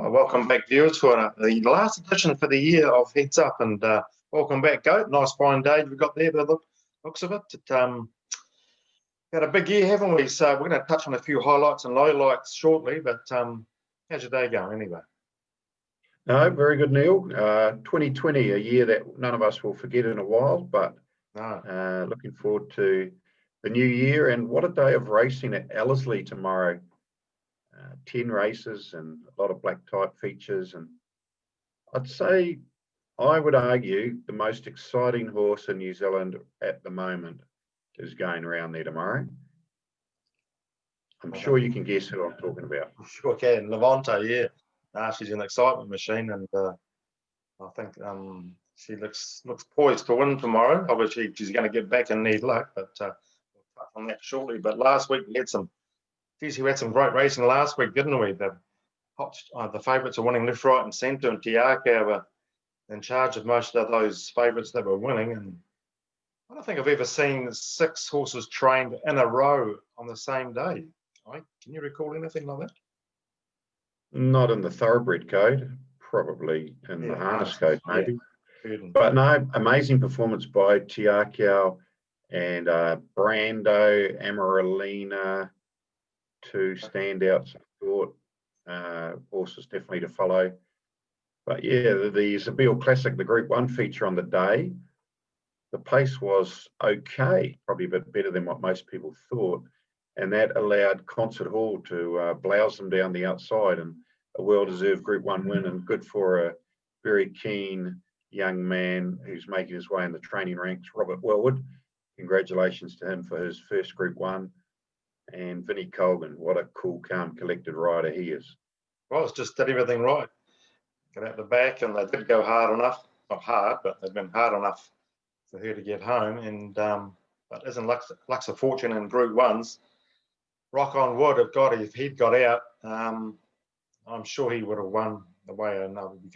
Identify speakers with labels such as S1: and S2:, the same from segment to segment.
S1: Well, welcome back, viewers, for the last edition for the year of Heads Up, and welcome back, Goat. Nice fine day we got there, by the looks of it. Had a big year, haven't we? So we're going to touch on a few highlights and lowlights shortly, but how's your day going anyway?
S2: No, very good, Neil. 2020, a year that none of us will forget in a while, but looking forward to the new year. And what a day of racing at Ellerslie tomorrow. 10 races and a lot of black type features. And I would argue the most exciting horse in New Zealand at the moment is going around there tomorrow. I'm sure you can guess who I'm talking about.
S1: Sure can. Levante, yeah. She's an excitement machine, and I think she looks poised to win tomorrow. Obviously, she's going to get back and need luck, but we'll touch on that shortly. But last week we had some great racing last week, didn't we? The favourites are winning left, right, and centre, and Te Akau were in charge of most of those favourites that were winning. And I don't think I've ever seen 6 horses trained in a row on the same day. Can you recall anything like that?
S2: Not in the thoroughbred code, probably in the harness code, maybe.
S1: Yeah.
S2: But no, amazing performance by Te Akau and Brando, Amaralina, 2 standouts, I thought. Horses definitely to follow. But yeah, the Zabeel Classic, the Group 1 feature on the day, the pace was okay, probably a bit better than what most people thought. And that allowed Concert Hall to blouse them down the outside, and a well-deserved Group 1 win, and good for a very keen young man who's making his way in the training ranks, Robert Wellwood. Congratulations to him for his first Group 1. And Vinnie Colgan, what a cool, calm, collected rider he is.
S1: Well, it's just did everything right. Got out the back, and they did go hard enough. Not hard, but they've been hard enough for her to get home. And but isn't Lux of Fortune in Group 1s? Rock on wood, if he'd got out, I'm sure he would have won the way we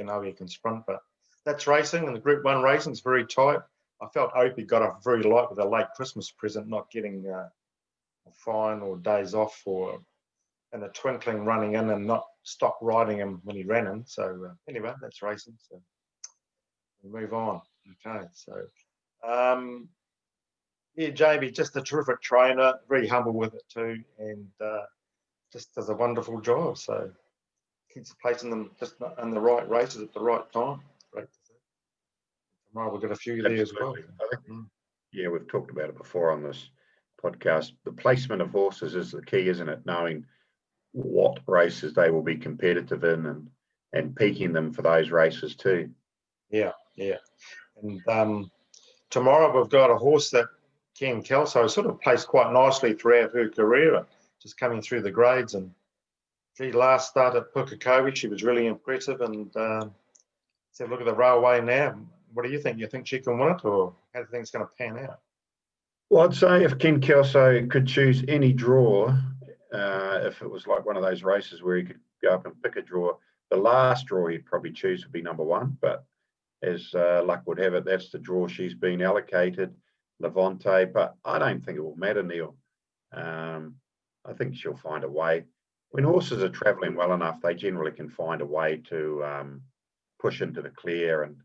S1: know he can sprint. But that's racing, and the Group 1 racing is very tight. I felt Opie got off very light with a late Christmas present, not getting a fine or days off for in a twinkling running in and not stop riding him when he ran in. So anyway, that's racing. So we move on. Okay, so yeah, Jamie, just a terrific trainer, very humble with it too, and just does a wonderful job. So keeps placing them just in the right races at the right time. Great to see. Tomorrow we'll get a few there as well.
S2: Yeah, we've talked about it before on this podcast. The placement of horses is the key, isn't it? Knowing what races they will be competitive in and peaking them for those races too.
S1: Yeah. And tomorrow we've got a horse that Ken Kelso sort of placed quite nicely throughout her career, just coming through the grades. And she last started at Pukekohe. She was really impressive. And let's have a look at the railway now. What do you think? You think she can win it, or how do you think it's going to pan out?
S2: Well, I'd say if Ken Kelso could choose any draw, if it was like one of those races where he could go up and pick a draw, the last draw he'd probably choose would be number 1. But as luck would have it, that's the draw she's been allocated, Levante. But I don't think it will matter, Neil. I think she'll find a way. When horses are travelling well enough, they generally can find a way to push into the clear. And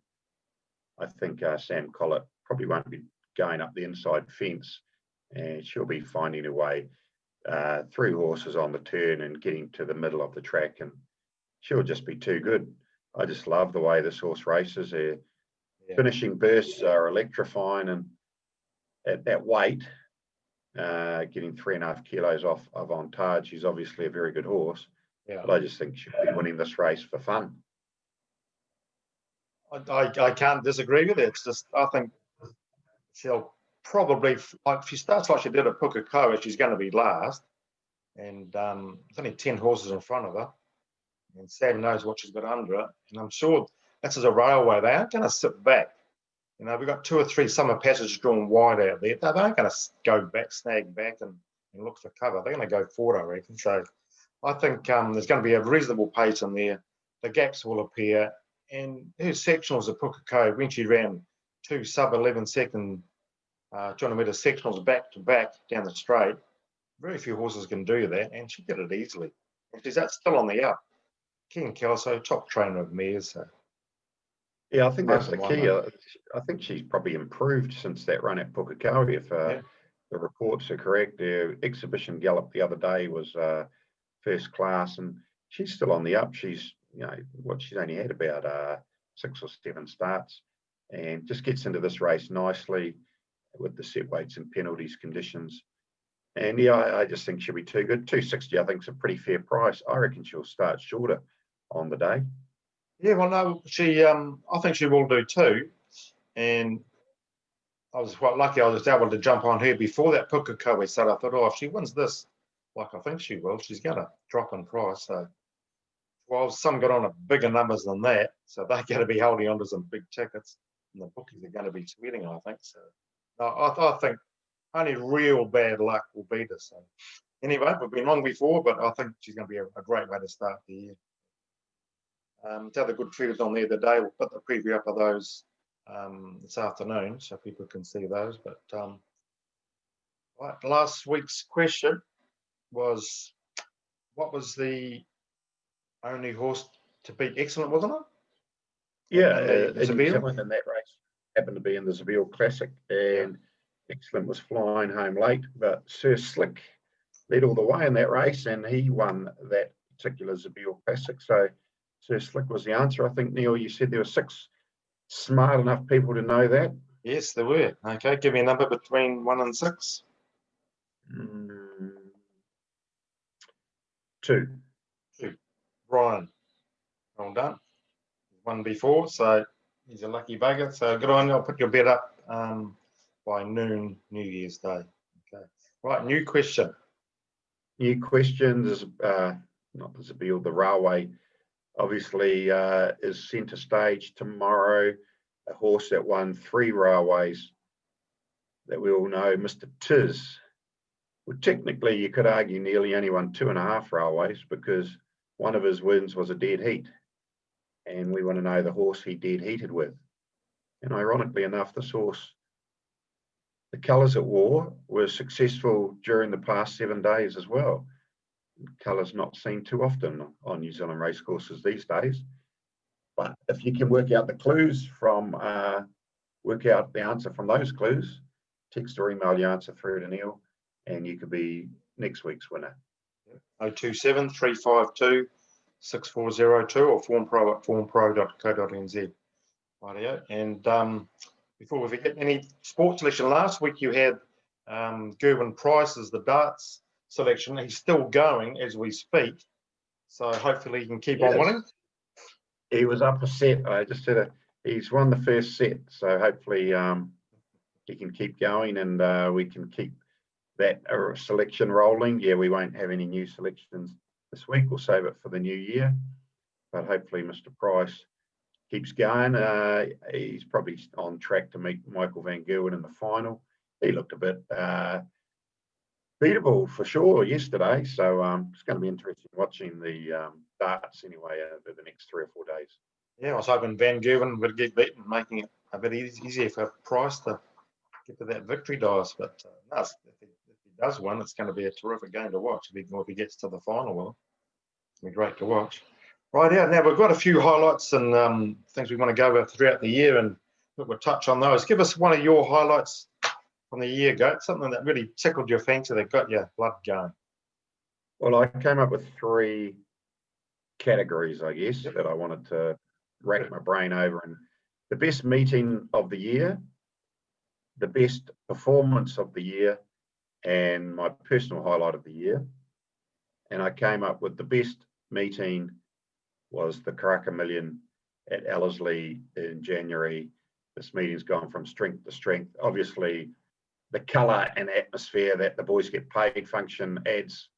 S2: I think Sam Collett probably won't be going up the inside fence, and she'll be finding a way through horses on the turn and getting to the middle of the track, and she'll just be too good. I just love the way this horse races. Her finishing bursts are electrifying, and at that weight, getting 3.5 kilos off Avantage, she's obviously a very good horse. Yeah. But I just think she'll be winning this race for fun.
S1: I can't disagree with it. It's just, I think she'll probably, if she starts like she did at Pukekohe, she's going to be last. And there's only 10 horses in front of her. And Sam knows what she's got under her. And I'm sure that's as a railway. They aren't going to sit back. You know, we've got 2 or 3 summer passages drawn wide out there. They aren't going to go back, snag back and look for cover. They're going to go forward, I reckon. So I think there's going to be a reasonable pace in there. The gaps will appear. And her sectionals at Pukekohe, when she ran 2 sub-11 second 200 metre sectionals back to back down the straight, very few horses can do that, and she did it easily. And she's still on the up. Ken Kelso, top trainer of mares. So
S2: Yeah, I think that's the
S1: Open one,
S2: key.
S1: though.
S2: I think she's probably improved since that run at Pukekohe. If
S1: Yeah.
S2: the reports are correct, their exhibition gallop the other day was first class, and she's still on the up. She's, she's only had about 6 or 7 starts, and just gets into this race nicely with the set weights and penalties conditions. And yeah, I just think she'll be too good. 260, I think, is a pretty fair price. I reckon she'll start shorter on the day.
S1: Yeah, well, no, I think she will do too. And I was quite lucky. I was able to jump on her before that Pukekohe started. I thought, oh, if she wins this, like I think she will, she's going to drop in price. So, well, some got on at bigger numbers than that, so they're going to be holding on to some big tickets, and the bookies are going to be sweating, I think. So, no, I think only real bad luck will beat us. So, anyway, we've been wrong before, but I think she's going to be a great way to start the year. The other good feeders on there today, we'll put the preview up of those this afternoon so people can see those. But right, last week's question was, what was the only horse to beat Excellent, wasn't it?
S2: Yeah,
S1: in
S2: in New
S1: Seville?
S2: Zealand in that race happened to be in the Seville Classic, and Excellent was flying home late, but Sir Slick led all the way in that race, and he won that particular Seville Classic. So Sir Slick was the answer. I think, Neil, you said there were 6 smart enough people to know that.
S1: Yes, there were. Okay, give me a number between 1 and 6.
S2: 2.
S1: Brian, well done. Won before, so he's a lucky bugger. So good on you. I'll put your bet up by noon New Year's Day. Okay. Right, new question.
S2: New question. There's not the Seville, the railway obviously is centre stage tomorrow. A horse that won 3 railways that we all know, Mr. Tiz. Well, technically, you could argue nearly only won 2.5 railways because one of his wins was a dead heat. And we want to know the horse he dead heated with. And ironically enough, this horse, the colours it wore, were successful during the past 7 days as well. Colours not seen too often on New Zealand racecourses these days. But if you can work out the clues from, work out the answer from those clues, text or email your answer through to Neil, and you could be next week's winner.
S1: 027 352 6402 or formpro at formpro.co.nz. Rightio. And before we forget, any sports selection, last week you had Gerwin Price as the darts selection. He's still going as we speak, so hopefully he can keep on winning.
S2: He was up a set. I just said he's won the first set, so hopefully he can keep going, and we can keep that selection rolling. Yeah, we won't have any new selections this week. We'll save it for the new year, but hopefully Mr. Price keeps going. He's probably on track to meet Michael Van Gerwen in the final. He looked a bit beatable for sure yesterday, so it's going to be interesting watching the darts anyway over the next 3 or 4 days.
S1: Yeah, I was hoping Van Gerwen would get beaten, making it a bit easier for Price to get to that victory dice. But no, if he does win, it's going to be a terrific game to watch. If he gets to the final, well, it'll be great to watch. Right out now, we've got a few highlights and things we want to go over throughout the year, and we'll touch on those. Give us one of your highlights from the year, Goat, something that really tickled your fancy, that got your blood going.
S2: Well, I came up with 3 categories, I guess, that I wanted to rack my brain over. And the best meeting of the year, the best performance of the year, and my personal highlight of the year. And I came up with the best meeting was the Karaka Million at Ellerslie in January. This meeting's gone from strength to strength. Obviously, the colour and atmosphere that the Boys Get Paid function adds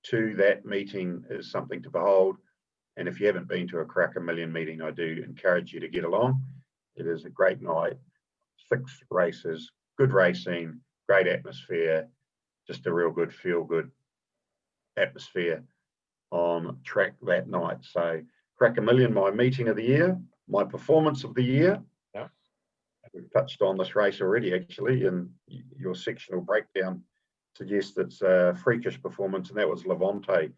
S2: to that meeting is something to behold. And if you haven't been to a Karaka Million meeting, I do encourage you to get along. It is a great night, 6 races, good racing, great atmosphere, just a real good feel-good atmosphere on track that night. So Karaka Million, my meeting of the year, my performance of the year.
S1: Yeah.
S2: We've touched on this race already, actually, and your sectional breakdown suggests it's a freakish performance, and that was Levante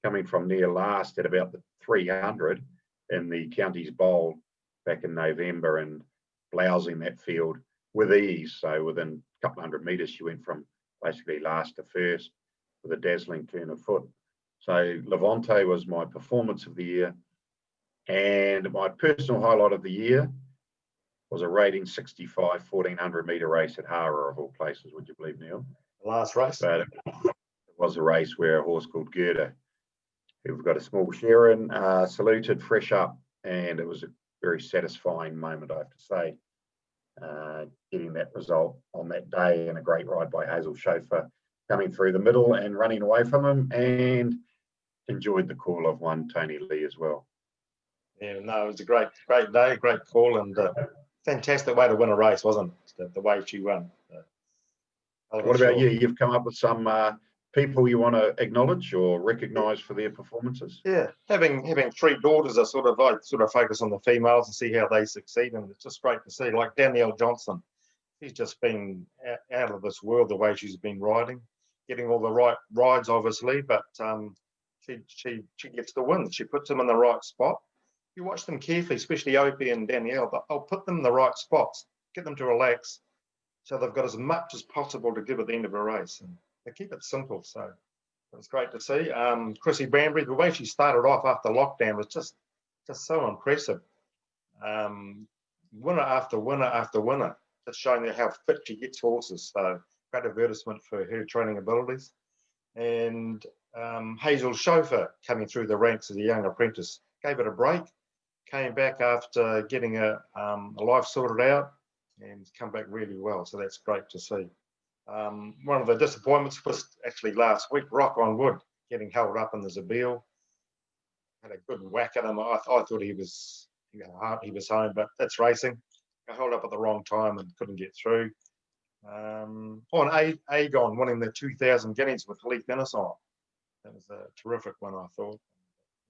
S2: coming from near last at about the 300 in the Counties Bowl back in November and blousing that field with ease. So within a couple hundred metres, she went from basically last to first with a dazzling turn of foot. So Levante was my performance of the year. And my personal highlight of the year was a rating 65 1400 metre race at Hara, of all places, would you believe, Neil?
S1: The last race.
S2: But it was a race where a horse called Gerda, who we've got a small share in, saluted fresh up, and it was a very satisfying moment, I have to say, getting that result on that day, and a great ride by Hazel Chauffeur coming through the middle and running away from him, and enjoyed the call of one Tony Lee as well.
S1: Yeah, no, it was a great day, great call, and fantastic way to win a race, wasn't it? The way she won.
S2: What about you? You've come up with some people you want to acknowledge or recognise for their performances?
S1: Yeah, having 3 daughters, I sort of focus on the females and see how they succeed, and it's just great to see. Like Danielle Johnson, she's just been out of this world the way she's been riding, getting all the right rides, obviously, but she gets the wins. She puts them in the right spot. You watch them carefully, especially Opie and Danielle, but I'll put them in the right spots, get them to relax, so they've got as much as possible to give at the end of a race, and they keep it simple. So it's great to see. Chrissy Banbury, the way she started off after lockdown was just so impressive. Winner after winner after winner, just showing you how fit she gets horses. So great advertisement for her training abilities. And Hazel Chauffeur coming through the ranks as a young apprentice, gave it a break, came back after getting a life sorted out, and come back really well. So that's great to see. One of the disappointments was actually last week, Rock on Wood, getting held up in the Zabeel. Had a good whack at him. I thought he was home, but that's racing. Got held up at the wrong time and couldn't get through. Agon winning the 2000 Guineas with Leith Dennis on. That was a terrific one, I thought.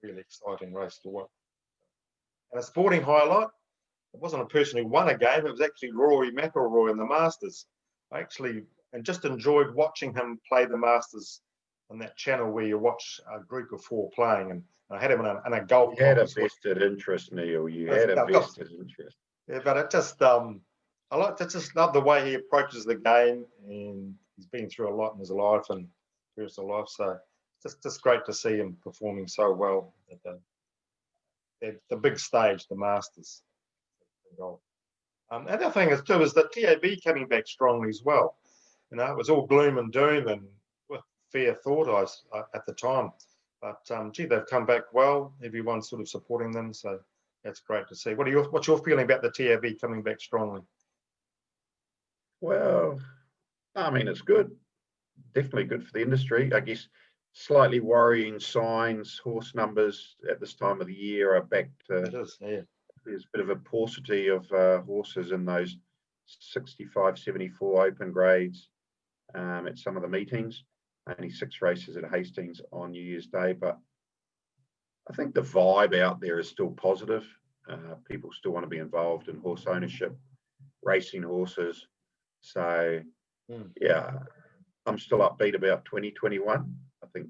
S1: Really exciting race to watch. And a sporting highlight, it wasn't a person who won a game, it was actually Rory McIlroy in the Masters. I actually just enjoyed watching him play the Masters on that channel where you watch a group of 4 playing, and I had him in a golf.
S2: You had a vested interest, Neil. You had a vested interest.
S1: Yeah, but it just I just love the way he approaches the game, and he's been through a lot in his life and personal life. So just great to see him performing so well at the big stage, the Masters. Another thing is that TAB coming back strongly as well. You know, it was all gloom and doom and with fair thought at the time. But gee, they've come back well. Everyone's sort of supporting them, so that's great to see. What's your feeling about the TAB coming back strongly?
S2: Well, I mean, it's good. Definitely good for the industry. I guess slightly worrying signs. Horse numbers at this time of the year are back to.
S1: It is, yeah.
S2: There's a bit of a paucity of horses in those 65, 74 open grades at some of the meetings. Only 6 races at Hastings on New Year's Day, but I think the vibe out there is still positive. People still want to be involved in horse ownership, racing horses. So, yeah, I'm still upbeat about 2021. I think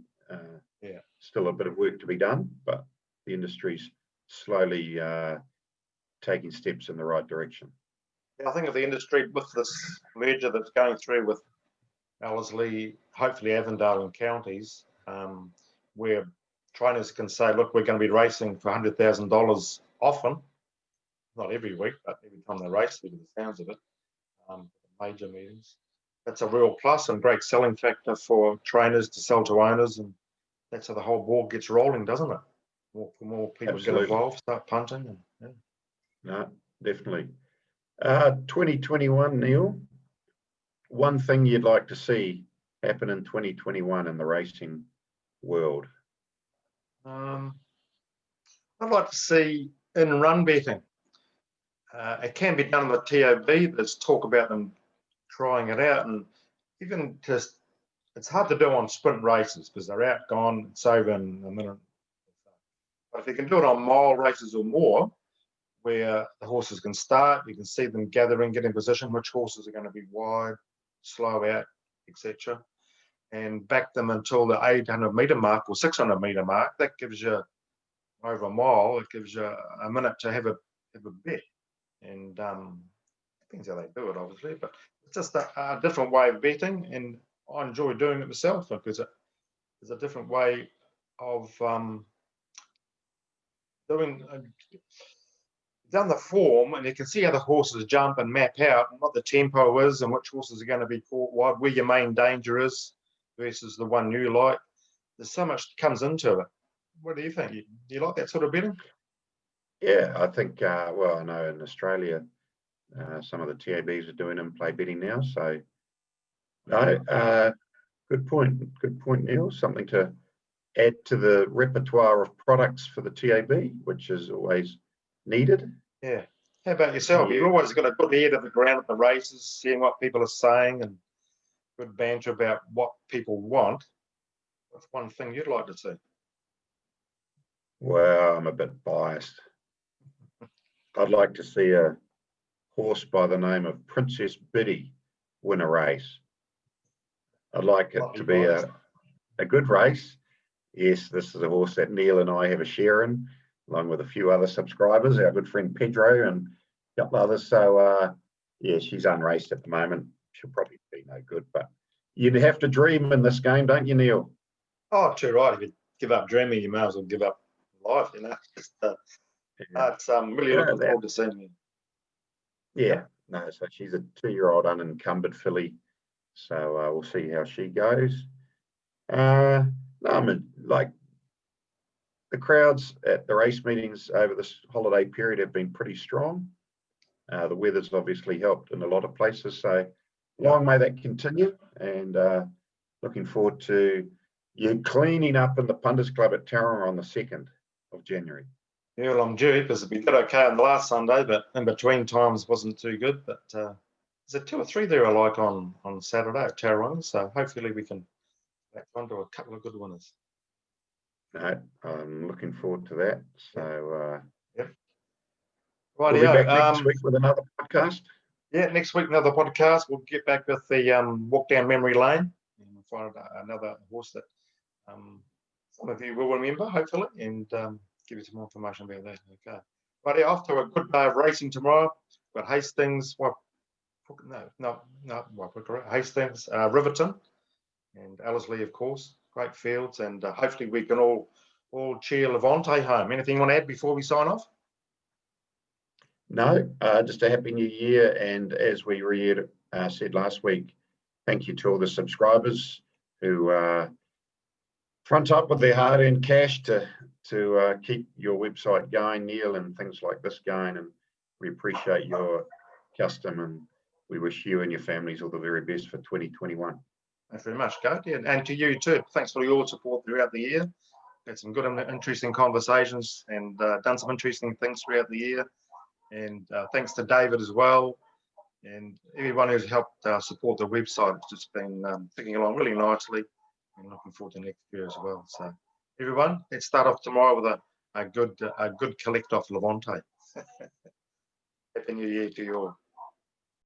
S2: still a bit of work to be done, but the industry's slowly taking steps in the right direction.
S1: Yeah, I think of the industry with this merger that's going through with Ellerslie, hopefully Avondale and Counties, where trainers can say, look, we're going to be racing for $100,000 often, not every week, but every time they race, with the sounds of it, major meetings. That's a real plus and great selling factor for trainers to sell to owners, and that's how the whole board gets rolling, doesn't it? More people
S2: Absolutely.
S1: get involved, start punting. And, yeah.
S2: No, definitely. 2021, Neil, one thing you'd like to see happen in 2021 in the racing world?
S1: I'd like to see in run betting. It can be done with TAB. There's talk about them trying it out, and even just it's hard to do on sprint races because they're out, gone, it's over in a minute. But if you can do it on mile races or more, where the horses can start, you can see them gathering, getting position, which horses are going to be wide, slow out, etc. and back them until the 800-meter mark or 600-meter mark. That gives you over a mile. It gives you a minute to have a bet, and depends how they do it, obviously. But it's just a different way of betting, and I enjoy doing it myself because it's a different way of doing. Done the form, and you can see how the horses jump and map out and what the tempo is and which horses are going to be caught wide, where your main danger is versus the one you like. There's so much comes into it. What do you think? Do you like that sort of betting?
S2: Yeah, I think, well, I know in Australia, some of the TABs are doing in-play betting now. So, no, good point. Good point, Neil. Something to add to the repertoire of products for the TAB, which is always needed.
S1: Yeah. How about yourself? You've always got a good ear to the ground at the races, seeing what people are saying and good banter about what people want. What's one thing you'd like to see?
S2: Well, I'm a bit biased. I'd like to see a horse by the name of Princess Biddy win a race. I'd like it to be a good race. Yes, this is a horse that Neil and I have a share in, along with a few other subscribers, our good friend Pedro and a couple others. So, yeah, she's unraced at the moment. She'll probably be no good, but you'd have to dream in this game, don't you, Neil?
S1: Oh, too right. If you give up dreaming, you may as well give up life, you know. It's really looking forward to seeing you.
S2: Yeah, no, so she's a 2-year-old unencumbered filly. So we'll see how she goes. No, I mean, like the crowds at the race meetings over this holiday period have been pretty strong. The weather's obviously helped in a lot of places. So long may that continue. And looking forward to you cleaning up in the Punters Club at Tauranga on the 2nd of January.
S1: Yeah, well, I'm due because we did okay on the last Sunday, but in between times wasn't too good. But there's a 2 or 3 there I like on Saturday at Tauranga, so hopefully we can back onto a couple of good winners.
S2: No, I'm looking forward to that. So
S1: yep.
S2: We'll be back next week with another podcast.
S1: Yeah, next week another podcast. We'll get back with the walk down memory lane and we'll find another horse that some of you will remember, hopefully, and give you some more information about that. Okay. Right, off to a good day of racing tomorrow. We've got Hastings, Hastings, Riverton, and Ellerslie, of course. Great fields, and hopefully we can all cheer Levante home. Anything you want to add before we sign off?
S2: No, just a happy new year, and as we said last week, thank you to all the subscribers who front up with their hard-earned cash to keep your website going, Neil, and things like this going. And we appreciate your custom, and we wish you and your families all the very best for 2021.
S1: Thanks very much, Goat. And to you too. Thanks for your support throughout the year. Had some good and interesting conversations and done some interesting things throughout the year. And thanks to David as well, and everyone who's helped support the website. It's just been ticking along really nicely, and looking forward to next year as well. So, everyone, let's start off tomorrow with a good collect off Levante. Happy New Year to you all.